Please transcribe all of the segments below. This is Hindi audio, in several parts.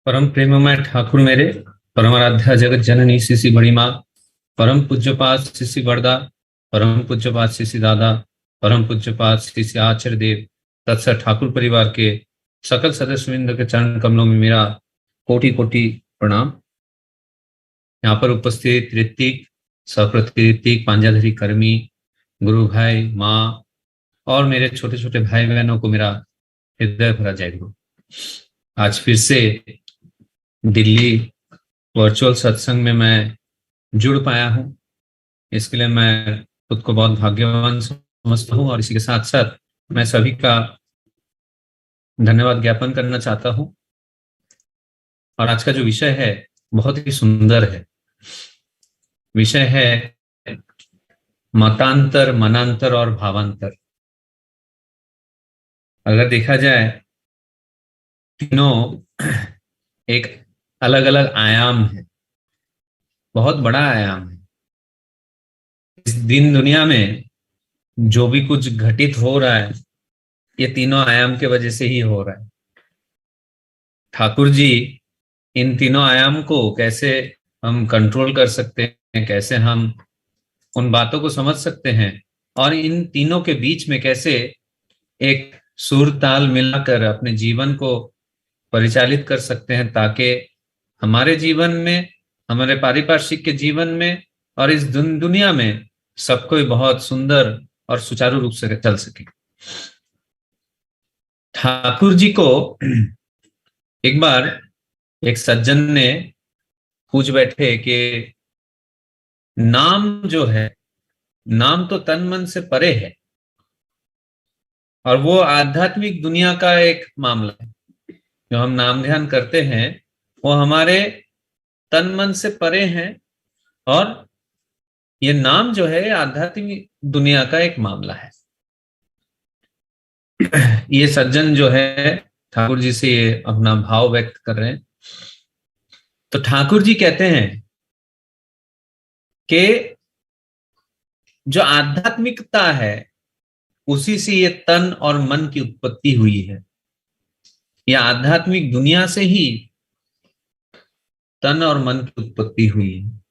परम प्रेममय ठाकुर मेरे, परम आराध्या जगत जननी शिशि बड़ी माँ, परम पूज्यपाद शिशि बरदा, परम पूज्यपाद शिशि दादा, परम पूज्यपाद शिशि आचार्य देव तत्सत ठाकुर परिवार के सकल सदस्यवृंद के चरण कमलों में मेरा कोटि कोटि प्रणाम। यहाँ पर उपस्थित ऋत्विक, सप्रति ऋत्विक, पांजाधरी कर्मी, गुरु भाई, माँ और मेरे छोटे छोटे भाई बहनों को मेरा हृदय भरा जय गुरु। आज फिर से दिल्ली वर्चुअल सत्संग में मैं जुड़ पाया हूं, इसके लिए मैं खुद को बहुत भाग्यवान समझता हूं और इसी के साथ साथ मैं सभी का धन्यवाद ज्ञापन करना चाहता हूं। और आज का जो विषय है बहुत ही सुंदर है। विषय है मतांतर, मनांतर और भावांतर। अगर देखा जाए तीनों एक अलग अलग आयाम है, बहुत बड़ा आयाम है। इस दिन दुनिया में जो भी कुछ घटित हो रहा है ये तीनों आयाम के वजह से ही हो रहा है। ठाकुर जी इन तीनों आयाम को कैसे हम कंट्रोल कर सकते हैं, कैसे हम उन बातों को समझ सकते हैं और इन तीनों के बीच में कैसे एक सुर ताल मिलाकर अपने जीवन को परिचालित कर सकते हैं, ताकि हमारे जीवन में, हमारे पारिपार्श्विक के जीवन में और इस दुनिया में सब कोई बहुत सुंदर और सुचारू रूप से चल सके। ठाकुर जी को एक बार एक सज्जन ने पूछ बैठे कि नाम जो है, नाम तो तन मन से परे है और वो आध्यात्मिक दुनिया का एक मामला है। जो हम नाम ध्यान करते हैं वो हमारे तन मन से परे हैं और ये नाम जो है आध्यात्मिक दुनिया का एक मामला है। ये सज्जन जो है ठाकुर जी से ये अपना भाव व्यक्त कर रहे हैं। तो ठाकुर जी कहते हैं कि जो आध्यात्मिकता है उसी से ये तन और मन की उत्पत्ति हुई है। यह आध्यात्मिक दुनिया से ही तन और मन की उत्पत्ति हुई है।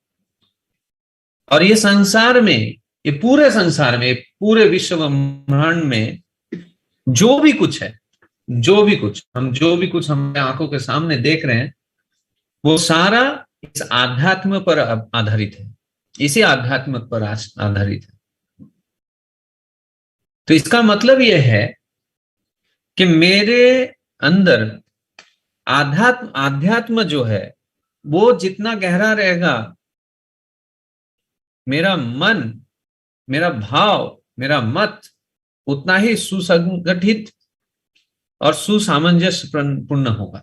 और ये संसार में, ये पूरे संसार में, पूरे विश्व ब्रह्मांड में जो भी कुछ है, जो भी कुछ हमारे आंखों के सामने देख रहे हैं वो सारा इस आध्यात्म पर आधारित है, इसी आध्यात्म पर आधारित है। तो इसका मतलब यह है कि मेरे अंदर आध्यात्म जो है वो जितना गहरा रहेगा, मेरा मन, मेरा भाव, मेरा मत उतना ही सुसंगठित और सुसामंजस्य पूर्ण होगा।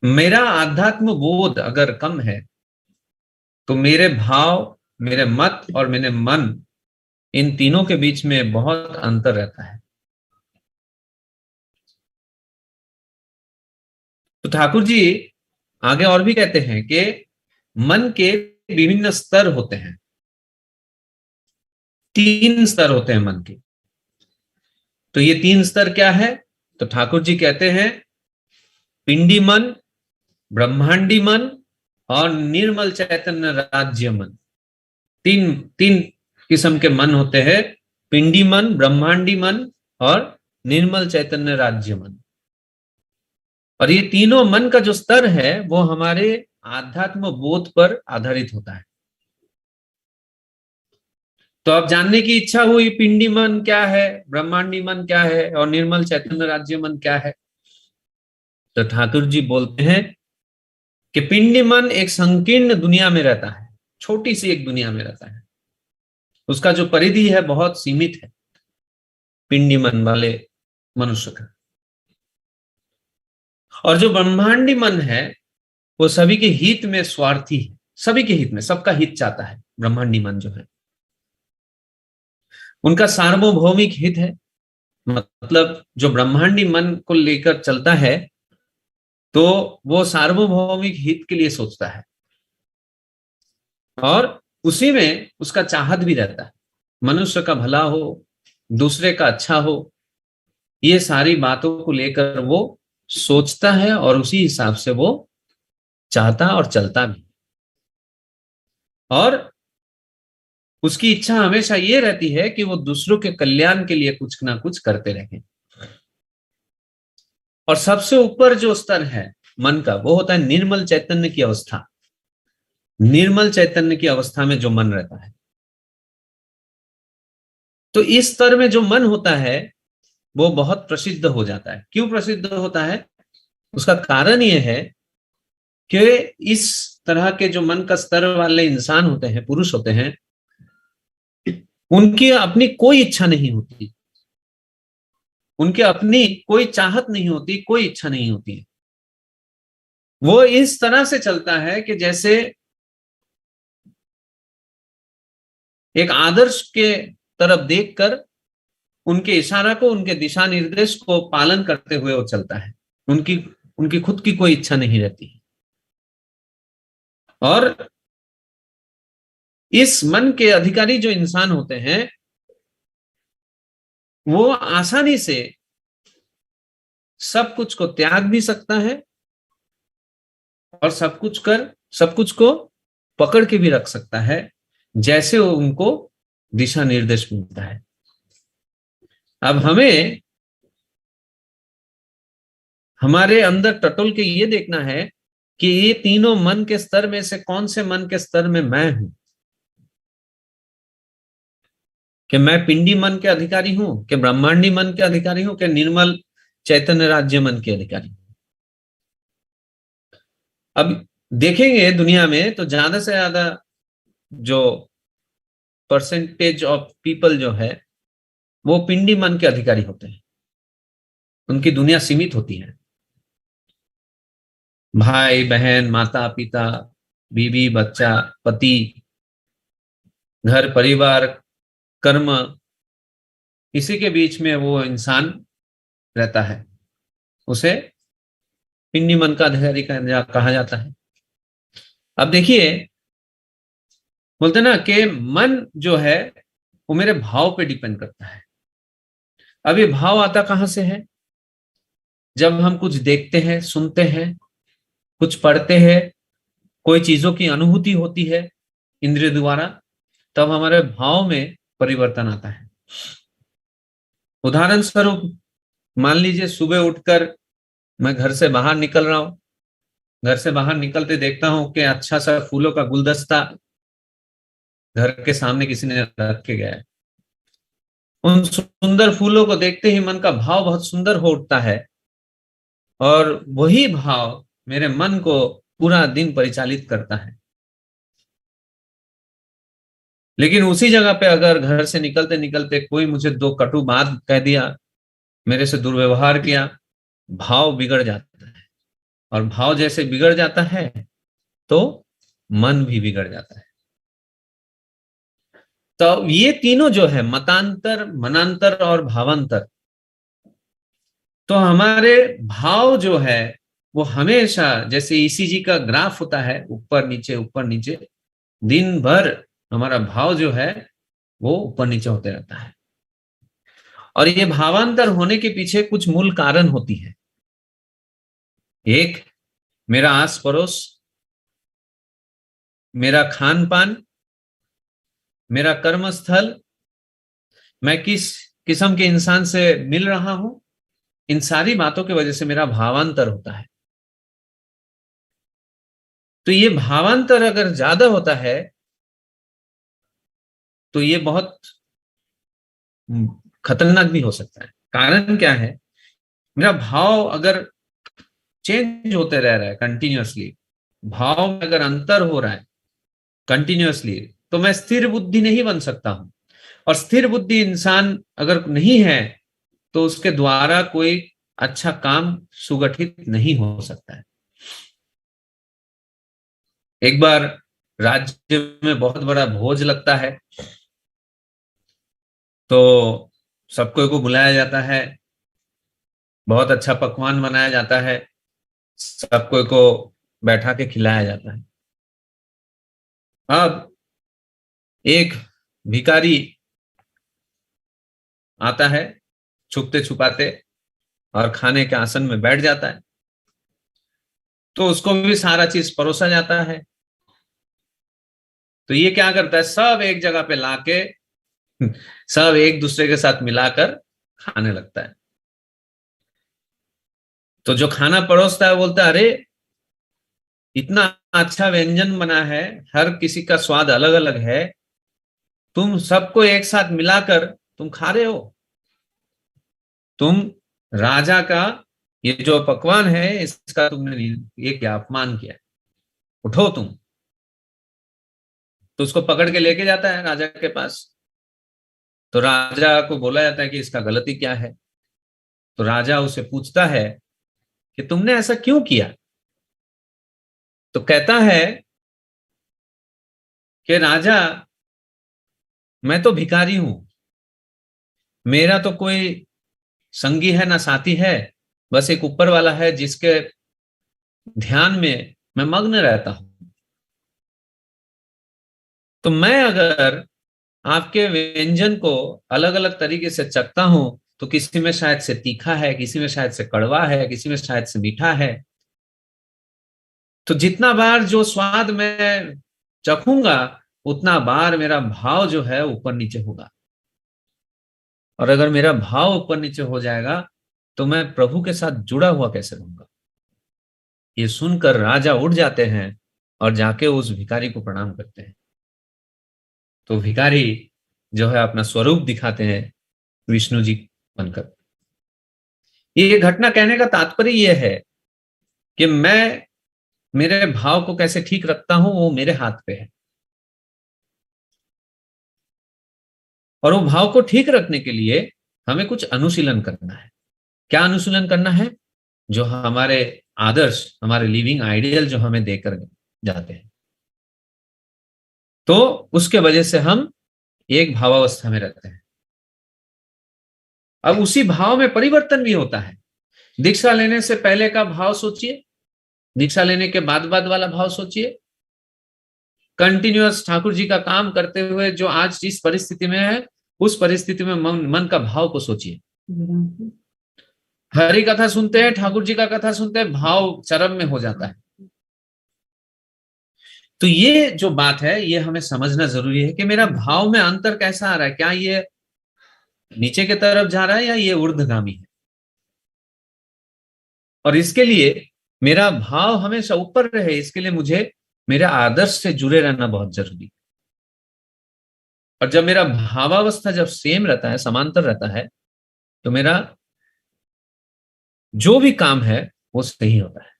मेरा आध्यात्म बोध अगर कम है तो मेरे भाव, मेरे मत और मेरे मन, इन तीनों के बीच में बहुत अंतर रहता है। तो ठाकुर जी आगे और भी कहते हैं कि मन के विभिन्न स्तर होते हैं। 3 स्तर होते हैं मन के। तो ये 3 स्तर क्या है? तो ठाकुर जी कहते हैं पिंडी मन, ब्रह्मांडी मन और निर्मल चैतन्य राज्य मन। तीन किस्म के मन होते हैं, पिंडी मन, ब्रह्मांडी मन और निर्मल चैतन्य राज्य मन। और ये तीनों मन का जो स्तर है वो हमारे आध्यात्म बोध पर आधारित होता है। तो अब जानने की इच्छा हुई पिंडी मन क्या है, ब्रह्मांडी मन क्या है और निर्मल चैतन्य राज्य मन क्या है। तो ठाकुर जी बोलते हैं कि पिंडी मन एक संकीर्ण दुनिया में रहता है, छोटी सी एक दुनिया में रहता है। उसका जो परिधि है बहुत सीमित है पिंडी मन वाले मनुष्य का। और जो ब्रह्मांडी मन है वो सभी के हित में स्वार्थी है, सभी के हित में, सबका हित चाहता है। ब्रह्मांडी मन जो है उनका सार्वभौमिक हित है। मतलब जो ब्रह्मांडी मन को लेकर चलता है तो वो सार्वभौमिक हित के लिए सोचता है और उसी में उसका चाहत भी रहता है। मनुष्य का भला हो, दूसरे का अच्छा हो, ये सारी बातों को लेकर वो सोचता है और उसी हिसाब से वो चाहता और चलता भी। और उसकी इच्छा हमेशा ये रहती है कि वो दूसरों के कल्याण के लिए कुछ ना कुछ करते रहें। और सबसे ऊपर जो स्तर है मन का, वो होता है निर्मल चैतन्य की अवस्था। निर्मल चैतन्य की अवस्था में जो मन रहता है, तो इस स्तर में जो मन होता है वो बहुत प्रसिद्ध हो जाता है। क्यों प्रसिद्ध होता है? उसका कारण ये है कि इस तरह के जो मन का स्तर वाले इंसान होते हैं, पुरुष होते हैं, उनकी अपनी कोई इच्छा नहीं होती, उनके अपनी कोई चाहत नहीं होती, कोई इच्छा नहीं होती है। वो इस तरह से चलता है कि जैसे एक आदर्श के तरफ देखकर उनके इशारा को, उनके दिशा निर्देश को पालन करते हुए वो चलता है। उनकी उनकी खुद की कोई इच्छा नहीं रहती। और इस मन के अधिकारी जो इंसान होते हैं, वो आसानी से सब कुछ को त्याग भी सकता है और सब कुछ को पकड़ के भी रख सकता है, जैसे उनको दिशा निर्देश मिलता है। अब हमें हमारे अंदर टटोल के ये देखना है कि ये तीनों मन के स्तर में से कौन से मन के स्तर में मैं हूं। कि मैं पिंडी मन के अधिकारी हूं, कि ब्रह्मांडी मन के अधिकारी हूं, कि निर्मल चैतन्य राज्य मन के अधिकारी हूं। अब देखेंगे दुनिया में तो ज्यादा से ज्यादा जो परसेंटेज ऑफ पीपल जो है वो पिंडी मन के अधिकारी होते हैं। उनकी दुनिया सीमित होती है। भाई बहन, माता पिता, बीवी बच्चा, पति, घर परिवार, कर्म, इसी के बीच में वो इंसान रहता है। उसे पिंडी मन का अधिकारी कहा जाता है। अब देखिए, बोलते ना कि मन जो है वो मेरे भाव पे डिपेंड करता है। अब ये भाव आता कहां से है? जब हम कुछ देखते हैं, सुनते हैं, कुछ पढ़ते हैं, कोई चीजों की अनुभूति होती है इंद्रिय द्वारा, तब हमारे भाव में परिवर्तन आता है। उदाहरण स्वरूप मान लीजिए सुबह उठकर मैं घर से बाहर निकल रहा हूं, घर से बाहर निकलते देखता हूं कि अच्छा सा फूलों का गुलदस्ता घर के सामने किसी ने रख के गया है। उन सुंदर फूलों को देखते ही मन का भाव बहुत सुंदर हो उठता है और वही भाव मेरे मन को पूरा दिन परिचालित करता है। लेकिन उसी जगह पे अगर घर से निकलते निकलते कोई मुझे दो कटु बात कह दिया, मेरे से दुर्व्यवहार किया, भाव बिगड़ जाता है। और भाव जैसे बिगड़ जाता है तो मन भी बिगड़ जाता है। तो ये तीनों जो है, मतांतर, मनांतर और भावांतर, तो हमारे भाव जो है वो हमेशा जैसे ईसीजी का ग्राफ होता है, ऊपर नीचे ऊपर नीचे, दिन भर हमारा भाव जो है वो ऊपर नीचे होते रहता है। और ये भावांतर होने के पीछे कुछ मूल कारण होती है। एक, मेरा आस पड़ोस, मेरा खान पान, मेरा कर्म स्थल, मैं किस किस्म के इंसान से मिल रहा हूं, इन सारी बातों की वजह से मेरा भावांतर होता है। तो ये भावांतर अगर ज्यादा होता है तो ये बहुत खतरनाक भी हो सकता है। कारण क्या है? मेरा भाव अगर चेंज होते रह रहा है कंटिन्यूअसली, भाव में अगर अंतर हो रहा है कंटिन्यूअसली, तो मैं स्थिर बुद्धि नहीं बन सकता हूं। और स्थिर बुद्धि इंसान अगर नहीं है तो उसके द्वारा कोई अच्छा काम सुगठित नहीं हो सकता है। एक बार राज्य में बहुत बड़ा भोज लगता है, तो सबको को बुलाया जाता है, बहुत अच्छा पकवान बनाया जाता है, सबको को बैठा के खिलाया जाता है। अब एक भिखारी आता है छुपते छुपाते और खाने के आसन में बैठ जाता है। तो उसको भी सारा चीज परोसा जाता है। तो ये क्या करता है, सब एक जगह पे लाके सब एक दूसरे के साथ मिलाकर खाने लगता है। तो जो खाना परोसता है बोलता है, अरे इतना अच्छा व्यंजन बना है, हर किसी का स्वाद अलग अलग है, तुम सबको एक साथ मिलाकर तुम खा रहे हो, तुम राजा का ये जो पकवान है इसका तुमने ये क्या अपमान किया, उठो तुम। तो उसको पकड़ के लेके जाता है राजा के पास। तो राजा को बोला जाता है कि इसका गलती क्या है। तो राजा उसे पूछता है कि तुमने ऐसा क्यों किया। तो कहता है कि राजा, मैं तो भिखारी हूं, मेरा तो कोई संगी है ना साथी है, बस एक ऊपर वाला है जिसके ध्यान में मैं मग्न रहता हूं। तो मैं अगर आपके व्यंजन को अलग अलग तरीके से चखता हूं, तो किसी में शायद से तीखा है, किसी में शायद से कड़वा है, किसी में शायद से मीठा है। तो जितना बार जो स्वाद मैं चखूंगा, उतना बार मेरा भाव जो है ऊपर नीचे होगा। और अगर मेरा भाव ऊपर नीचे हो जाएगा तो मैं प्रभु के साथ जुड़ा हुआ कैसे रहूंगा। ये सुनकर राजा उठ जाते हैं और जाके उस भिखारी को प्रणाम करते हैं। तो भिखारी जो है अपना स्वरूप दिखाते हैं विष्णु जी बनकर। ये घटना कहने का तात्पर्य यह है कि मैं मेरे भाव को कैसे ठीक रखता हूं वो मेरे हाथ पे है। और वो भाव को ठीक रखने के लिए हमें कुछ अनुशीलन करना है। क्या अनुशीलन करना है? जो हमारे आदर्श, हमारे लिविंग आइडियल जो हमें देकर जाते हैं, तो उसके वजह से हम एक भावावस्था में रहते हैं। अब उसी भाव में परिवर्तन भी होता है। दीक्षा लेने से पहले का भाव सोचिए, दीक्षा लेने के बाद बाद वाला भाव सोचिए। कंटिन्यूअस ठाकुर जी का काम करते हुए जो आज जिस परिस्थिति में है, उस परिस्थिति में मन का भाव को सोचिए। हरि कथा सुनते हैं, ठाकुर जी का कथा सुनते हैं, भाव चरम में हो जाता है। तो ये जो बात है ये हमें समझना जरूरी है कि मेरा भाव में अंतर कैसा आ रहा है, क्या ये नीचे की तरफ जा रहा है या ये ऊर्ध्वगामी है। और इसके लिए मेरा भाव हमेशा ऊपर रहे, इसके लिए मुझे मेरे आदर्श से जुड़े रहना बहुत जरूरी है। और जब मेरा भावावस्था जब सेम रहता है, समांतर रहता है, तो मेरा जो भी काम है वो सही होता है।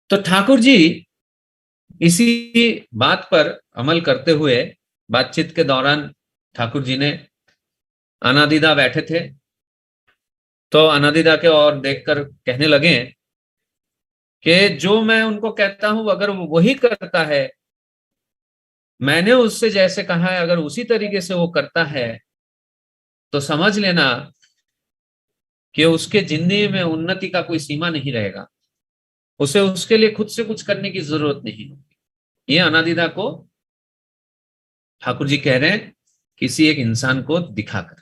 तो ठाकुर जी इसी बात पर अमल करते हुए बातचीत के दौरान ठाकुर जी ने अनादिदा बैठे थे, तो अनादिदा के ओर देखकर कहने लगे कि जो मैं उनको कहता हूं अगर वो वही करता है, मैंने उससे जैसे कहा है अगर उसी तरीके से वो करता है, तो समझ लेना कि उसके जिंदगी में उन्नति का कोई सीमा नहीं रहेगा। उसे उसके लिए खुद से कुछ करने की जरूरत नहीं होगी। ये अनादिदा को ठाकुर जी कह रहे हैं किसी एक इंसान को दिखाकर।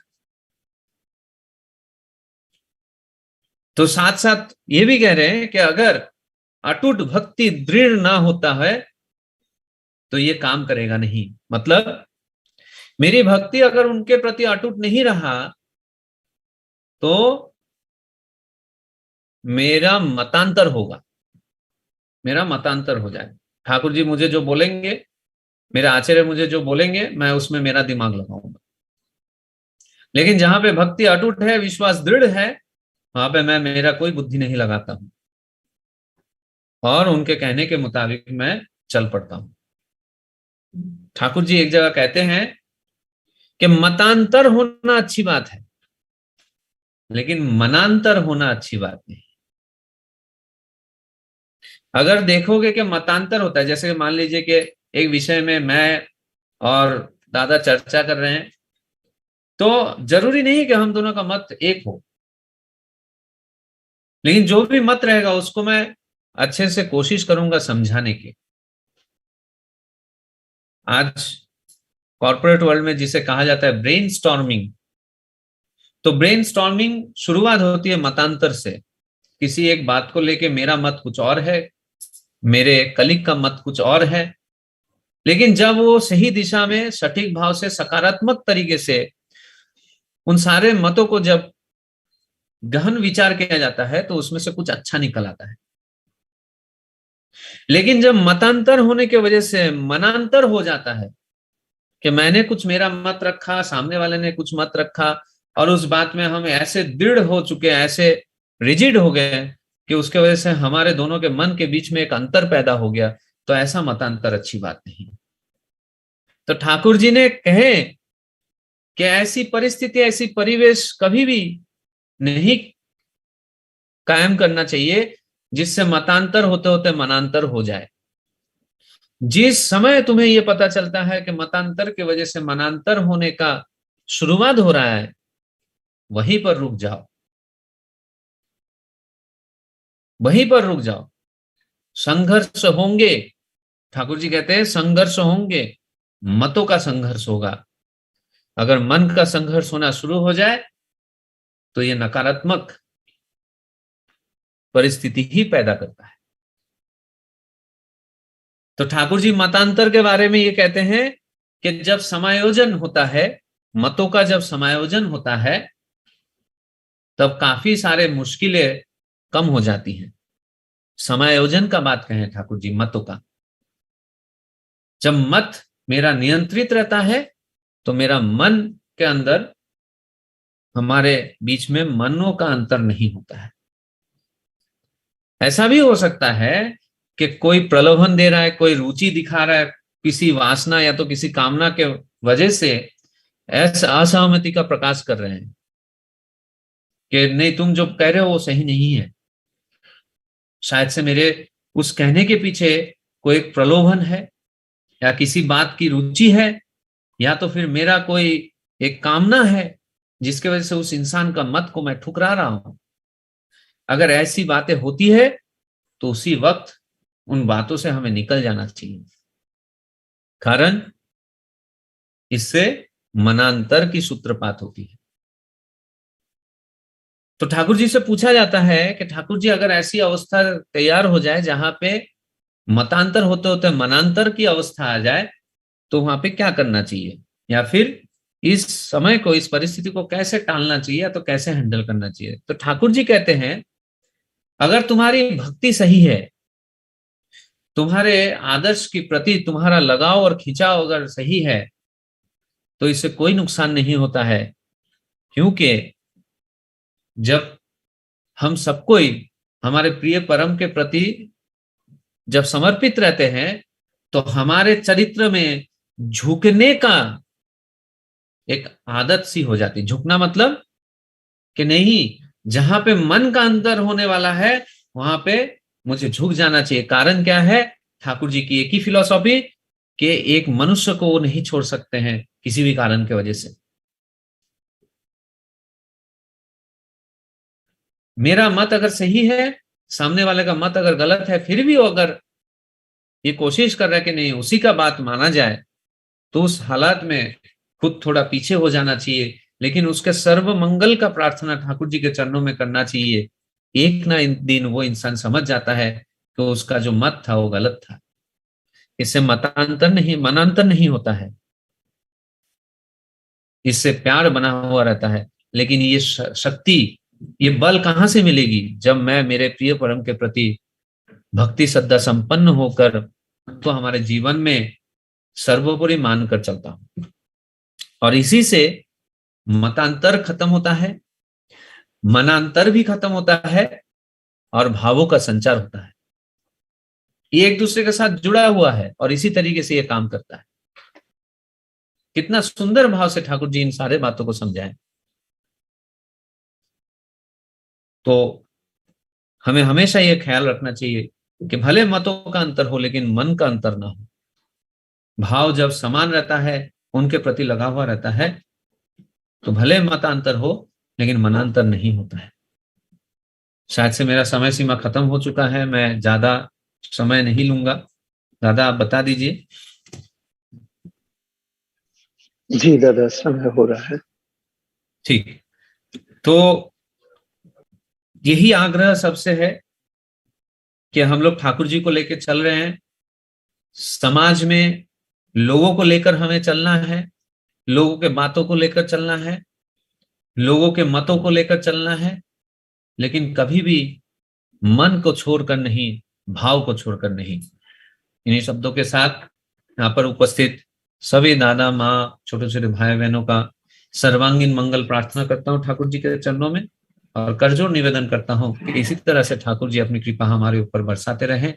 तो साथ साथ ये भी कह रहे हैं कि अगर अटूट भक्ति दृढ़ ना होता है तो ये काम करेगा नहीं। मतलब मेरी भक्ति अगर उनके प्रति अटूट नहीं रहा तो मेरा मतांतर होगा, मेरा मतांतर हो जाए। ठाकुर जी मुझे जो बोलेंगे, मेरे आचार्य मुझे जो बोलेंगे, मैं उसमें मेरा दिमाग लगाऊंगा। लेकिन जहां पे भक्ति अटूट है, विश्वास दृढ़ है, वहां पे मैं मेरा कोई बुद्धि नहीं लगाता हूं और उनके कहने के मुताबिक मैं चल पड़ता हूं। ठाकुर जी एक जगह कहते हैं कि मतांतर होना अच्छी बात है, लेकिन मनांतर होना अच्छी बात नहीं। अगर देखोगे कि मतांतर होता है, जैसे मान लीजिए कि एक विषय में मैं और दादा चर्चा कर रहे हैं, तो जरूरी नहीं कि हम दोनों का मत एक हो, लेकिन जो भी मत रहेगा उसको मैं अच्छे से कोशिश करूंगा समझाने की। आज कॉर्पोरेट वर्ल्ड में जिसे कहा जाता है ब्रेनस्टॉर्मिंग, तो ब्रेनस्टॉर्मिंग शुरुआत होती है मतांतर से। किसी एक बात को लेके मेरा मत कुछ और है, मेरे कलीग का मत कुछ और है, लेकिन जब वो सही दिशा में सटीक भाव से सकारात्मक तरीके से उन सारे मतों को जब गहन विचार किया जाता है तो उसमें से कुछ अच्छा निकल आता है। लेकिन जब मतांतर होने की वजह से मनांतर हो जाता है कि मैंने कुछ मेरा मत रखा, सामने वाले ने कुछ मत रखा, और उस बात में हम ऐसे दृढ़ हो चुके हैं, ऐसे रिजिड हो गए कि उसके वजह से हमारे दोनों के मन के बीच में एक अंतर पैदा हो गया, तो ऐसा मतांतर अच्छी बात नहीं। तो ठाकुर जी ने कहे कि ऐसी परिस्थिति, ऐसी परिवेश कभी भी नहीं कायम करना चाहिए जिससे मतांतर होते होते मनांतर हो जाए। जिस समय तुम्हें यह पता चलता है कि मतांतर की वजह से मनांतर होने का शुरुआत हो रहा है, वहीं पर रुक जाओ, वहीं पर रुक जाओ। संघर्ष होंगे, ठाकुर जी कहते हैं संघर्ष होंगे, मतों का संघर्ष होगा। अगर मन का संघर्ष होना शुरू हो जाए तो यह नकारात्मक परिस्थिति ही पैदा करता है। तो ठाकुर जी मतांतर के बारे में ये कहते हैं कि जब समायोजन होता है, मतों का जब समायोजन होता है, तब काफी सारे मुश्किलें कम हो जाती हैं। समायोजन का बात कहें ठाकुर जी, मतों का। जब मत मेरा नियंत्रित रहता है तो मेरा मन के अंदर, हमारे बीच में मनों का अंतर नहीं होता है। ऐसा भी हो सकता है कि कोई प्रलोभन दे रहा है, कोई रुचि दिखा रहा है, किसी वासना या तो किसी कामना के वजह से ऐसा असहमति का प्रकाश कर रहे हैं कि नहीं, तुम जो कह रहे हो वो सही नहीं है। शायद से मेरे उस कहने के पीछे कोई एक प्रलोभन है, या किसी बात की रुचि है, या तो फिर मेरा कोई एक कामना है जिसके वजह से उस इंसान का मत को मैं ठुकरा रहा हूं। अगर ऐसी बातें होती है तो उसी वक्त उन बातों से हमें निकल जाना चाहिए, कारण इससे मनांतर की सूत्रपात होती है। तो ठाकुर जी से पूछा जाता है कि ठाकुर जी, अगर ऐसी अवस्था तैयार हो जाए जहां पे मतांतर होते होते मनांतर की अवस्था आ जाए, तो वहां पे क्या करना चाहिए, या फिर इस समय को, इस परिस्थिति को कैसे टालना चाहिए, या तो कैसे हैंडल करना चाहिए। तो ठाकुर जी कहते हैं, अगर तुम्हारी भक्ति सही है, तुम्हारे आदर्श के प्रति तुम्हारा लगाव और खिंचाव अगर सही है, तो इससे कोई नुकसान नहीं होता है। क्योंकि जब हम सबको ही हमारे प्रिय परम के प्रति जब समर्पित रहते हैं, तो हमारे चरित्र में झुकने का एक आदत सी हो जाती। झुकना मतलब कि नहीं, जहां पे मन का अंतर होने वाला है वहां पे मुझे झुक जाना चाहिए। कारण क्या है? ठाकुर जी की एक ही फिलॉसफी कि एक मनुष्य को वो नहीं छोड़ सकते हैं किसी भी कारण की वजह से। मेरा मत अगर सही है, सामने वाले का मत अगर गलत है, फिर भी वो अगर ये कोशिश कर रहा है कि नहीं उसी का बात माना जाए, तो उस हालात में खुद थोड़ा पीछे हो जाना चाहिए, लेकिन उसके सर्व मंगल का प्रार्थना ठाकुर जी के चरणों में करना चाहिए। एक ना दिन वो इंसान समझ जाता है कि उसका जो मत था वो गलत था। इससे मतांतर नहीं, मनांतर नहीं होता है, इससे प्यार बना हुआ रहता है। लेकिन ये शक्ति, ये बल कहां से मिलेगी? जब मैं मेरे प्रिय परम के प्रति भक्ति श्रद्धा संपन्न होकर तो हमारे जीवन में सर्वोपरि मानकर चलता हूं, और इसी से मतांतर खत्म होता है, मनांतर भी खत्म होता है, और भावों का संचार होता है। ये एक दूसरे के साथ जुड़ा हुआ है और इसी तरीके से ये काम करता है। कितना सुंदर भाव से ठाकुर जी इन सारे बातों को समझाएं। तो हमें हमेशा ये ख्याल रखना चाहिए कि भले मतों का अंतर हो लेकिन मन का अंतर ना हो। भाव जब समान रहता है, उनके प्रति लगा हुआ रहता है, तो भले मतांतर हो लेकिन मनांतर नहीं होता है। शायद से मेरा समय सीमा खत्म हो चुका है, मैं ज्यादा समय नहीं लूंगा। दादा आप बता दीजिए। जी दादा, समय हो रहा है। ठीक। तो यही आग्रह सबसे है कि हम लोग ठाकुर जी को लेकर चल रहे हैं। समाज में लोगों को लेकर हमें चलना है, लोगों के बातों को लेकर चलना है, लोगों के मतों को लेकर चलना है, लेकिन कभी भी मन को छोड़कर नहीं, भाव को छोड़कर नहीं। इन्हीं शब्दों के साथ यहाँ पर उपस्थित सभी दादा माँ, छोटे छोटे भाई बहनों का सर्वांगीण मंगल प्रार्थना करता हूँ ठाकुर जी के चरणों में, और करजोड़ निवेदन करता हूँ कि इसी तरह से ठाकुर जी अपनी कृपा हमारे ऊपर बरसाते रहें